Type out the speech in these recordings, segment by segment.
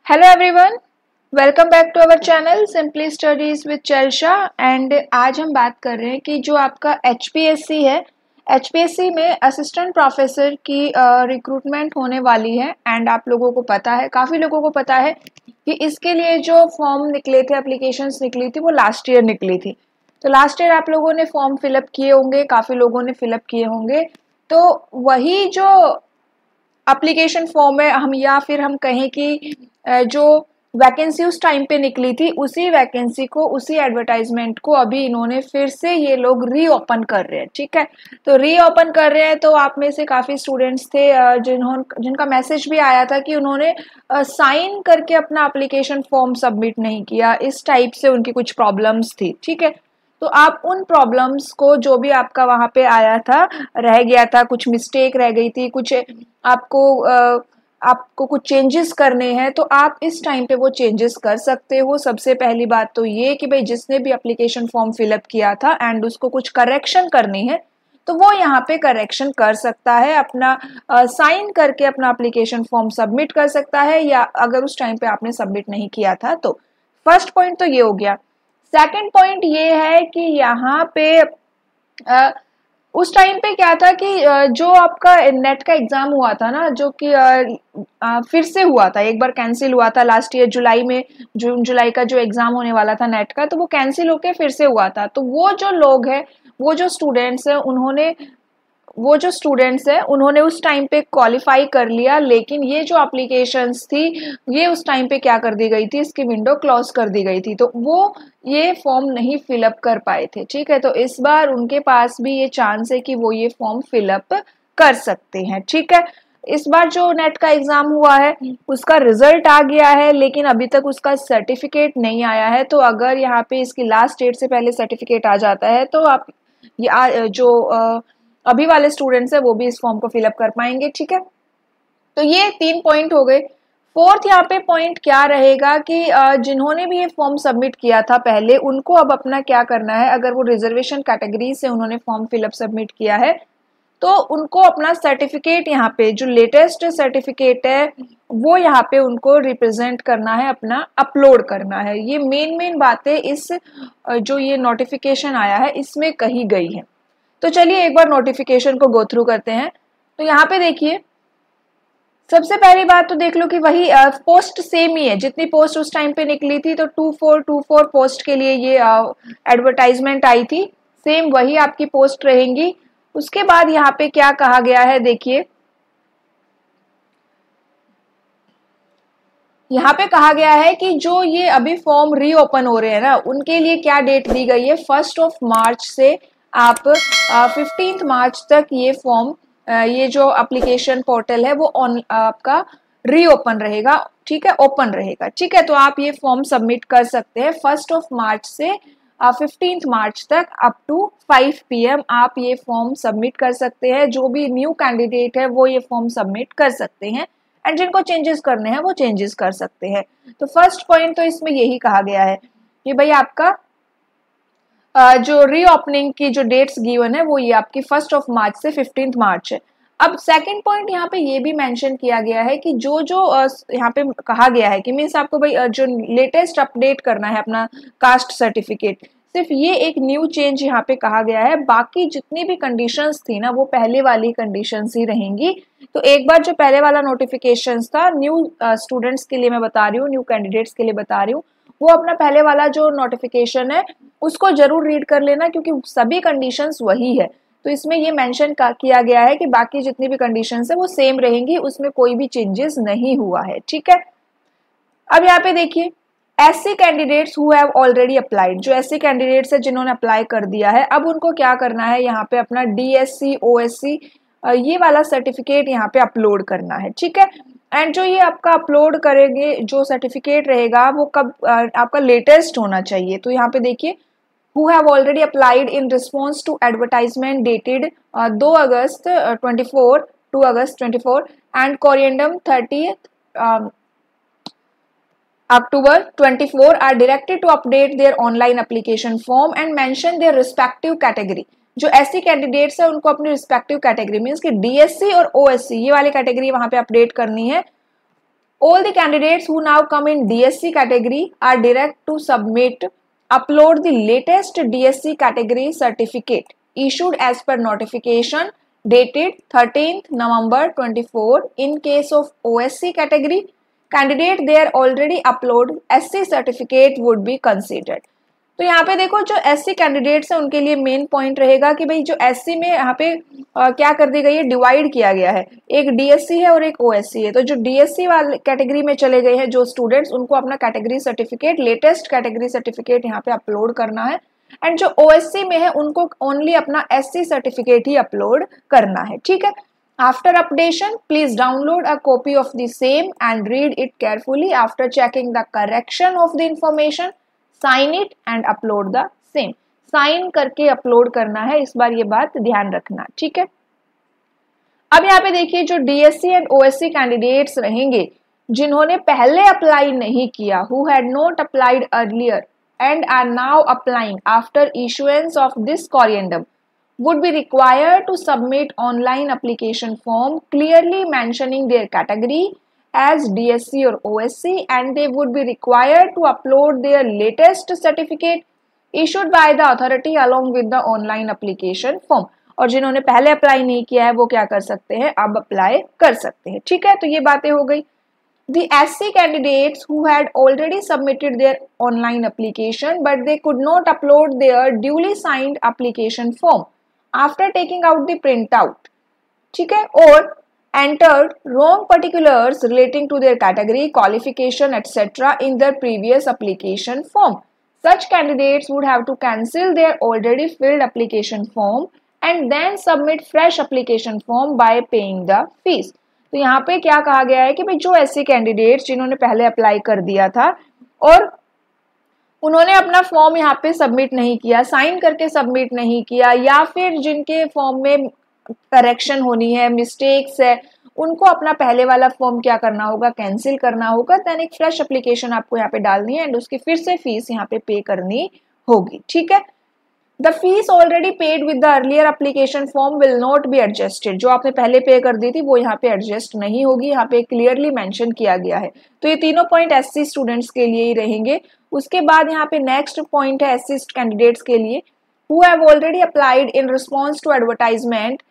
Hello everyone, welcome back to our channel simply studies with Charcha. And आज हम बात कर रहे हैं कि जो आपका एचपीएससी है, एचपीएससी में असिस्टेंट प्रोफेसर की रिक्रूटमेंट होने वाली है। एंड आप लोगों को पता है, काफ़ी लोगों को पता है कि इसके लिए जो फॉर्म निकले थे, एप्लीकेशंस निकली थी, वो लास्ट ईयर निकली थी। तो लास्ट ईयर आप लोगों ने फॉर्म फिलअप किए होंगे, काफ़ी लोगों ने फिलअप किए होंगे। तो वही जो एप्लीकेशन फॉर्म है, हम कहें कि जो वैकेंसी उस टाइम पे निकली थी, उसी वैकेंसी को, उसी एडवर्टाइजमेंट को अभी इन्होंने फिर से ये लोग रीओपन कर रहे हैं। ठीक है, तो रीओपन कर रहे हैं। तो आप में से काफ़ी स्टूडेंट्स थे जिनका मैसेज भी आया था कि उन्होंने साइन करके अपना एप्लीकेशन फॉर्म सबमिट नहीं किया, इस टाइप से उनकी कुछ प्रॉब्लम्स थी। ठीक है, तो आप उन प्रॉब्लम्स को, जो भी आपका वहाँ पे आया था, रह गया था, कुछ मिस्टेक रह गई थी, कुछ आपको कुछ चेंजेस करने हैं, तो आप इस टाइम पे वो चेंजेस कर सकते हो। सबसे पहली बात तो ये कि भाई जिसने भी एप्लीकेशन फॉर्म फिलअप किया था एंड उसको कुछ करेक्शन करनी है, तो वो यहाँ पे करेक्शन कर सकता है, अपना साइन करके अपना एप्लीकेशन फॉर्म सबमिट कर सकता है, या अगर उस टाइम पे आपने सबमिट नहीं किया था तो। फर्स्ट पॉइंट तो ये हो गया। सेकंड पॉइंट ये है कि यहाँ पे उस टाइम पे क्या था कि जो आपका नेट का एग्जाम हुआ था ना, जो कि फिर से हुआ था, एक बार कैंसिल हुआ था लास्ट ईयर जुलाई में, जून जुलाई का जो एग्जाम होने वाला था नेट का, तो वो कैंसिल होके फिर से हुआ था। तो वो जो लोग हैं, वो जो स्टूडेंट्स हैं, उन्होंने उस टाइम पे क्वालिफाई कर लिया, लेकिन ये जो एप्लीकेशंस थी, ये उस टाइम पे क्या कर दी गई थी, इसकी विंडो क्लोज कर दी गई थी, तो वो ये फॉर्म नहीं फिलअप कर पाए थे। ठीक है, तो इस बार उनके पास भी ये चांस है कि वो ये फॉर्म फिलअप कर सकते हैं। ठीक है, इस बार जो नेट का एग्जाम हुआ है उसका रिजल्ट आ गया है, लेकिन अभी तक उसका सर्टिफिकेट नहीं आया है। तो अगर यहाँ पे इसकी लास्ट डेट से पहले सर्टिफिकेट आ जाता है, तो आप अभी वाले स्टूडेंट्स है वो भी इस फॉर्म को फिलअप कर पाएंगे। ठीक है, तो ये 3 पॉइंट हो गए। फोर्थ यहाँ पे पॉइंट क्या रहेगा कि जिन्होंने भी ये फॉर्म सबमिट किया था पहले, उनको अब अपना क्या करना है, अगर वो रिजर्वेशन कैटेगरी से उन्होंने फॉर्म फिलअप सबमिट किया है, तो उनको अपना सर्टिफिकेट, यहाँ पे जो लेटेस्ट सर्टिफिकेट है, वो यहाँ पे उनको रिप्रेजेंट करना है, अपना अपलोड करना है। ये मेन बातें इस जो ये नोटिफिकेशन आया है इसमें कही गई है। तो चलिए एक बार नोटिफिकेशन को गो थ्रू करते हैं। तो यहाँ पे देखिए, सबसे पहली बात तो देख लो कि वही पोस्ट सेम ही है, जितनी पोस्ट उस टाइम पे निकली थी, तो 2424 पोस्ट के लिए ये एडवर्टाइजमेंट आई थी, सेम वही आपकी पोस्ट रहेंगी। उसके बाद यहाँ पे क्या कहा गया है, देखिए यहाँ पे कहा गया है कि जो ये अभी फॉर्म रीओपन हो रहे हैं ना, उनके लिए क्या डेट दी गई है, 1 मार्च से आप 15 मार्च तक ये फॉर्म, ये जो एप्लीकेशन पोर्टल है वो आपका रीओपन रहेगा। ठीक है, ओपन रहेगा। ठीक है, तो आप ये फॉर्म सबमिट कर सकते हैं 1 मार्च से 15 मार्च तक, अप टू 5 PM आप ये फॉर्म सबमिट कर सकते हैं। जो भी न्यू कैंडिडेट है वो ये फॉर्म सबमिट कर सकते हैं, एंड जिनको चेंजेस करने हैं वो चेंजेस कर सकते हैं। तो फर्स्ट पॉइंट तो इसमें यही कहा गया है कि भाई आपका जो रीओपनिंग की जो डेट्स गिवन है वो ये आपकी 1 मार्च से 15 मार्च है। अब सेकंड पॉइंट यहाँ पे ये भी मेंशन किया गया है कि जो यहाँ पे कहा गया है कि मीन्स आपको भाई जो लेटेस्ट अपडेट करना है अपना कास्ट सर्टिफिकेट, सिर्फ ये एक न्यू चेंज यहाँ पे कहा गया है। बाकी जितनी भी कंडीशंस थी ना, वो पहले वाली कंडीशंस ही रहेंगी। तो एक बार जो पहले वाला नोटिफिकेशंस था, न्यू स्टूडेंट्स के लिए मैं बता रही हूँ, न्यू कैंडिडेट्स के लिए बता रही हूँ, वो अपना पहले वाला जो नोटिफिकेशन है उसको जरूर रीड कर लेना, क्योंकि सभी कंडीशंस वही है। तो इसमें ये मेंशन किया गया है कि बाकी जितनी भी कंडीशंस है वो सेम रहेंगी, उसमें कोई भी चेंजेस नहीं हुआ है। ठीक है, अब यहाँ पे देखिए, ऐसे candidates who have already applied, जो ऐसे कैंडिडेट्स है जिन्होंने अप्लाई कर दिया है, अब उनको क्या करना है, यहाँ पे अपना DSC OSC ये वाला सर्टिफिकेट यहाँ पे अपलोड करना है। ठीक है, एंड जो ये आपका अपलोड करेंगे जो सर्टिफिकेट रहेगा, वो कब आपका लेटेस्ट होना चाहिए। तो यहाँ पे देखिए, who have already applied in response to advertisement dated 2 August 24 and corriendum 30th October 24 are directed to update their online application form and mention their respective category। जो ऐसी कैंडिडेट्स है उनको अपनी रिस्पेक्टिव कैटेगरी मीन्स कि DSC और OSC ये वाली category वहां पे अपडेट करनी है। All the candidates who now come in DSC category are direct to upload the latest DSC category certificate issued as per notification dated 13th November 24. In case of OSC category candidate, there already upload SC certificate would be considered. तो यहाँ पे देखो जो SC candidates हैं उनके लिए main point रहेगा कि भाई जो एससी में यहाँ पे क्या कर दी गई है, डिवाइड किया गया है, एक डीएससी है और एक ओएससी है। तो जो डीएससी वाले कैटेगरी में चले गए हैं जो स्टूडेंट्स, उनको अपना category certificate, latest category certificate यहाँ पे अपलोड करना है। एंड जो ओएससी में है उनको ओनली अपना एससी सर्टिफिकेट ही अपलोड करना है, ठीक है। After updation please download a copy of the same and read it carefully. After checking the correction of the information sign it and upload the same. Sign करके upload करना है, इस बार ये बात ध्यान रखना, ठीक है। अब यहाँ पे देखिए जो डीएससी एंड ओएससी कैंडिडेट्स रहेंगे जिन्होंने पहले अप्लाई नहीं किया, who had not applied earlier and are now applying after issuance of this corrigendum, would be required to submit online application form clearly mentioning their category as DSC or OSC, and they would be required to upload their latest certificate issued by the authority along with the online application form। और जिन्होंने पहले apply नहीं किया है वो क्या कर सकते हैं, अब अप्लाई कर सकते हैं, ठीक है। तो ये बातें हो गई। The SC candidates who had already submitted their online application but they could not upload their duly signed application form after taking out the printout, ठीक है, और entered wrong particulars relating to their category, qualification, etc. in their previous application form. Such candidates would have to cancel their already filled application form and then submit fresh application form by paying the fees. तो यहाँ पे क्या कहा गया है कि भाई जो ऐसे कैंडिडेट्स जिन्होंने पहले अप्लाई कर दिया था और उन्होंने अपना फॉर्म यहाँ पे सबमिट नहीं किया, साइन करके सबमिट नहीं किया, या फिर जिनके फॉर्म में करेक्शन होनी है, मिस्टेक्स है, उनको अपना पहले वाला फॉर्म क्या करना होगा, कैंसिल करना होगा। देन एक फ्रेश एप्लीकेशन आपको यहाँ पे डालनी है एंड उसकी फिर से फीस यहाँ पे पे करनी होगी, ठीक है। The fees already paid with the earlier application form will not be adjusted. जो आपने पहले पे कर दी थी वो यहाँ पे एडजस्ट नहीं होगी, यहाँ पे क्लियरली मेंशन किया गया है। तो ये तीनों पॉइंट एससी स्टूडेंट्स के लिए ही रहेंगे। उसके बाद यहाँ पे नेक्स्ट पॉइंट है एससी कैंडिडेट्स के लिए, who have already applied in response to advertisement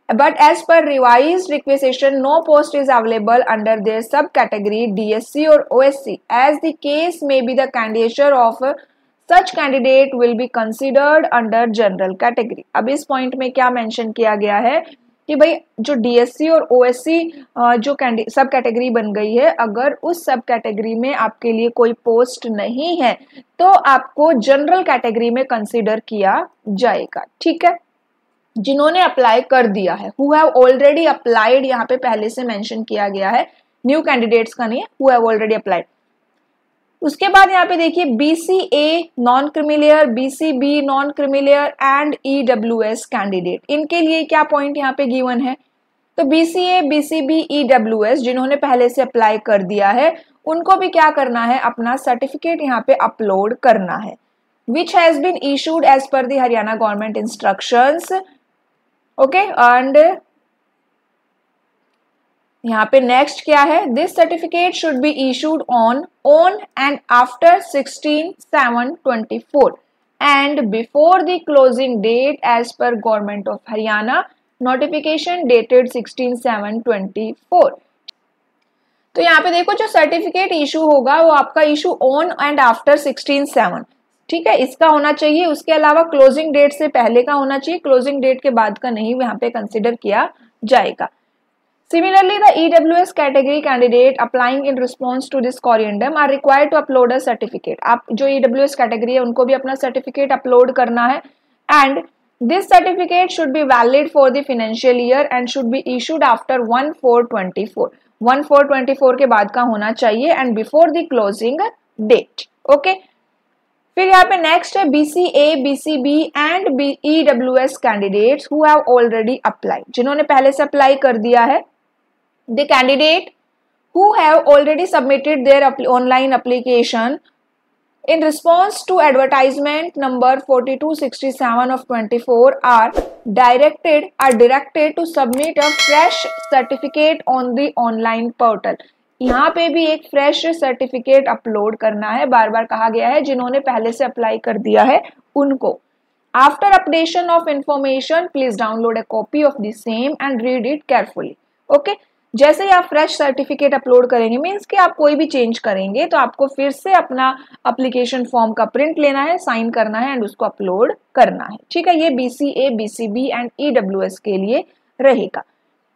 but as per revised requisition no post is available under their subcategory DSC or OSC, as the case may be the candidature of such candidate will be considered under general category। अब इस point में क्या mention किया गया है कि भाई जो DSC और OSC जो सब कैटेगरी बन गई है, अगर उस सब कैटेगरी में आपके लिए कोई पोस्ट नहीं है तो आपको जनरल कैटेगरी में कंसिडर किया जाएगा, ठीक है। जिन्होंने अप्लाई कर दिया है, हु हैव ऑलरेडी अप्लाइड, यहाँ पे पहले से मेंशन किया गया है, न्यू कैंडिडेट्स का नहीं है, हु हैव ऑलरेडी अप्लाइड। उसके बाद यहाँ पे देखिए BCA non creamy layer, BCB non creamy layer and EWS candidate, इनके लिए क्या पॉइंट यहाँ पे गिवन है। तो BCA, BCB, EWS जिन्होंने पहले से अप्लाई कर दिया है उनको भी क्या करना है, अपना सर्टिफिकेट यहाँ पे अपलोड करना है, which has been issued as per the Haryana government instructions। Okay, and यहाँ पे नेक्स्ट क्या है, this certificate should be issued on and after 16/7/24 and before the closing date as per government of Haryana notification dated 16/7/24। तो यहाँ पे देखो जो certificate issue होगा वो आपका इशू ऑन एंड आफ्टर 16/7, ठीक है, इसका होना चाहिए। उसके अलावा क्लोजिंग डेट से पहले का होना चाहिए, क्लोजिंग डेट के बाद का नहीं यहाँ पे कंसिडर किया जाएगा। Similarly the EWS category candidate applying in response to this corrigendum are required to upload a certificate. आप जो EWS कैटेगरी है उनको भी अपना सर्टिफिकेट अपलोड करना है and this certificate should be valid for the financial year and should be issued after 1/4/24। 1/4/24 के बाद का होना चाहिए and before the closing date, okay. फिर यहाँ पे नेक्स्ट है BCA, BCB and EWS candidates who have already applied, जिन्होंने पहले से अप्लाई कर दिया है। The candidate who have already submitted their online application in response to advertisement number 4267 of 24 are directed to submit a fresh certificate on the online portal यहाँ पे भी एक फ्रेश सर्टिफिकेट अपलोड करना है, बार बार कहा गया है, जिन्होंने पहले से अप्लाई कर दिया है उनको। After updation of information please download A copy of the same and read it carefully. Okay, जैसे ही आप फ्रेश सर्टिफिकेट अपलोड करेंगे, मीन्स कि आप कोई भी चेंज करेंगे तो आपको फिर से अपना एप्लीकेशन फॉर्म का प्रिंट लेना है, साइन करना है एंड उसको अपलोड करना है। ठीक है, ये BCA, BCB एंड EWS के लिए रहेगा।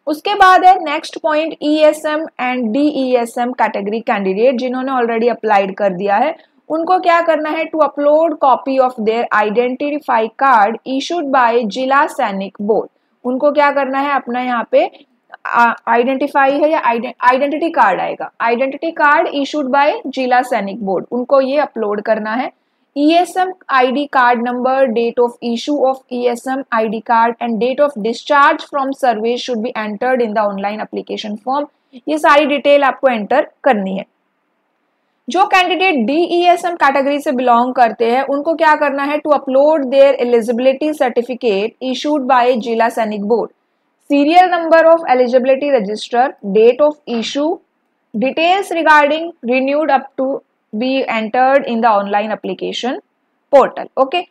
उसके बाद है next point, ESM and DESM category candidate जिन्होंने ऑलरेडी अप्लाइड कर दिया है, उनको क्या करना है, to upload copy of their identify card issued by Zila Sainik board. उनको क्या करना है, अपना यहाँ पे आइडेंटिफाई है या आइडेंटिटी कार्ड आएगा, identity card issued by Zila Sainik board, उनको ये अपलोड करना है। ESM ID card number, date of issue of ESM ID card and date of discharge from service should be entered in the online application form. ये सारी detail आपको enter करनी है। जो कैंडिडेट DESM कैटेगरी से belong करते हैं, उनको क्या करना है, to upload their eligibility certificate issued by Zila Sainik board, serial number of eligibility register, date of issue, details regarding renewed up to be entered in the online application portal. Okay,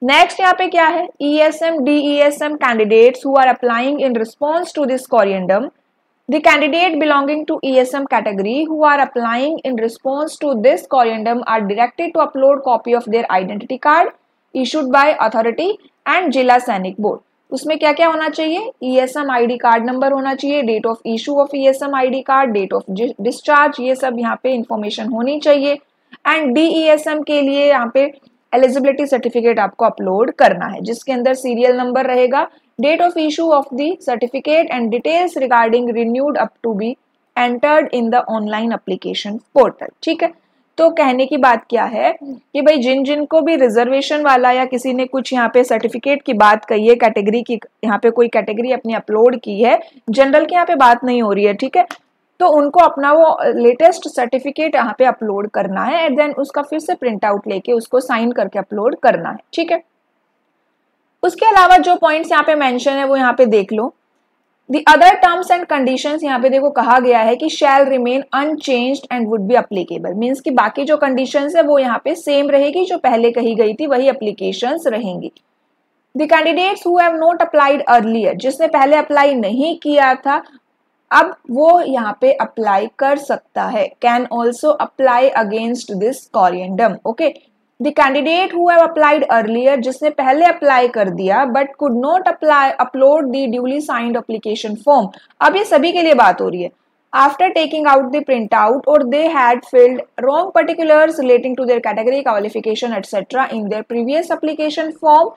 next यहाँ पे क्या है, ESM DESM candidates who are applying in response to this corriendum, the candidate belonging to ESM category who are applying in response to this corriendum are directed to upload copy of their identity card issued by authority and Jila Sainik Board। उसमें क्या क्या होना चाहिए, ESM ID card number होना चाहिए, date of issue of ESM ID card, date of discharge, ये सब यहाँ पे इंफॉर्मेशन होनी चाहिए। एंड DESM के लिए यहाँ पे एलिजिबिलिटी सर्टिफिकेट आपको अपलोड करना है, जिसके अंदर सीरियल नंबर रहेगा, date of issue of the certificate and details regarding renewed up to be entered in the online application portal. ठीक है, तो कहने की बात क्या है कि भाई जिन को भी रिजर्वेशन वाला या किसी ने कुछ यहाँ पे सर्टिफिकेट की बात कही है, कैटेगरी की, यहाँ पे कोई कैटेगरी अपनी अपलोड की है, जनरल की यहाँ पे बात नहीं हो रही है, ठीक है, तो उनको अपना वो लेटेस्ट सर्टिफिकेट यहाँ पे अपलोड करना है एंड देन उसका फिर से प्रिंट आउट लेके उसको साइन करके अपलोड करना है। ठीक है, उसके अलावा जो पॉइंट्स यहाँ पे मेंशन है वो यहाँ पे देख लो। The other terms and conditions यहाँ पे देखो कहा गया है कि shall remain unchanged and would be applicable, means कि बाकी जो conditions है वो यहाँ पे सेम रहेगी, जो पहले कही गई थी वही applications रहेंगी। The candidates who have not applied earlier, जिसने पहले अप्लाई नहीं किया था अब वो यहाँ पे अप्लाई कर सकता है, can also apply against this corriendum। okay, The candidate who have applied earlier, जिसने पहले अप्लाई कर दिया but could not upload the duly signed application form, अब ये सभी के लिए बात हो रही है। After taking out the printout or they had filled wrong particulars relating to their category, qualification, etc. in their previous application form,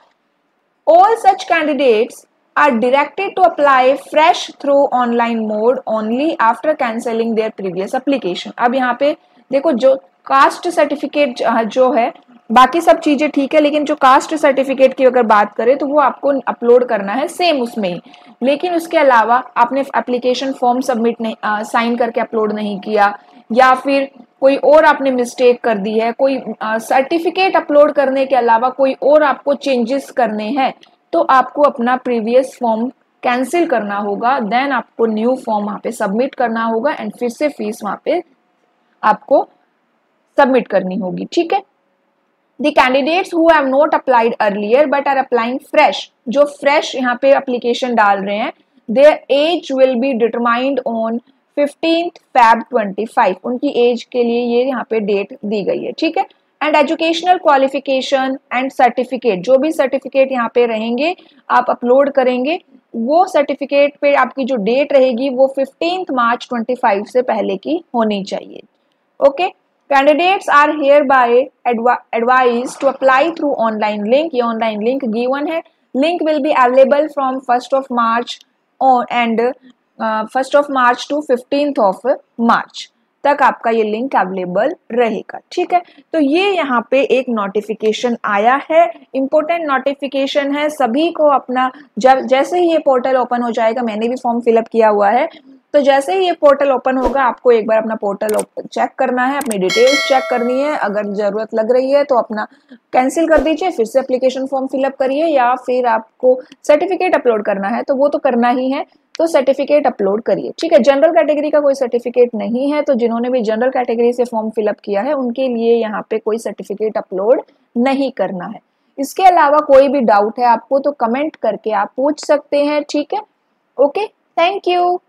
all such candidates are directed to apply fresh through online mode only after cancelling their previous application। अब यहाँ पे देखो जो caste certificate जो है, बाकी सब चीजें ठीक है, लेकिन जो कास्ट सर्टिफिकेट की अगर बात करें तो वो आपको अपलोड करना है सेम उसमें ही, लेकिन उसके अलावा आपने एप्लीकेशन फॉर्म सबमिट नहीं साइन करके अपलोड नहीं किया, या फिर कोई और आपने मिस्टेक कर दी है, कोई सर्टिफिकेट अपलोड करने के अलावा कोई और आपको चेंजेस करने हैं, तो आपको अपना प्रीवियस फॉर्म कैंसिल करना होगा, देन आपको न्यू फॉर्म वहाँ पे सबमिट करना होगा एंड फिर से फीस वहाँ पे आपको सबमिट करनी होगी। ठीक है, The candidates who have not applied earlier but are applying fresh, जो fresh यहाँ पे application डाल रहे हैं, their age will be determined on 15th Feb 25, उनकी age के लिए ये यहाँ पे डेट दी गई है। ठीक है, and educational qualification and certificate, जो भी सर्टिफिकेट यहाँ पे रहेंगे आप अपलोड करेंगे, वो सर्टिफिकेट पे आपकी जो डेट रहेगी वो 15th March 25 से पहले की होनी चाहिए। Okay, Candidates are hereby advised to apply through online link, ये online link given है, link will be available from 1st of March and 1st of March to 15th of March तक आपका ये लिंक अवेलेबल रहेगा। ठीक है, तो ये यहाँ पे एक नोटिफिकेशन आया है, इम्पोर्टेंट नोटिफिकेशन है, सभी को अपना जब जैसे ही ये पोर्टल ओपन हो जाएगा, मैंने भी फॉर्म फिलअप किया हुआ है, तो जैसे ही ये पोर्टल ओपन होगा आपको एक बार अपना पोर्टल चेक करना है, अपनी डिटेल्स चेक करनी है, अगर जरूरत लग रही है तो अपना कैंसिल कर दीजिए, फिर से एप्लीकेशन फॉर्म फिलअप करिए, या फिर आपको सर्टिफिकेट अपलोड करना है तो वो तो करना ही है, तो सर्टिफिकेट अपलोड करिए। ठीक है, जनरल कैटेगरी का कोई सर्टिफिकेट नहीं है, तो जिन्होंने भी जनरल कैटेगरी से फॉर्म फिलअप किया है उनके लिए यहाँ पे कोई सर्टिफिकेट अपलोड नहीं करना है। इसके अलावा कोई भी डाउट है आपको तो कमेंट करके आप पूछ सकते हैं। ठीक है, ओके, थैंक यू।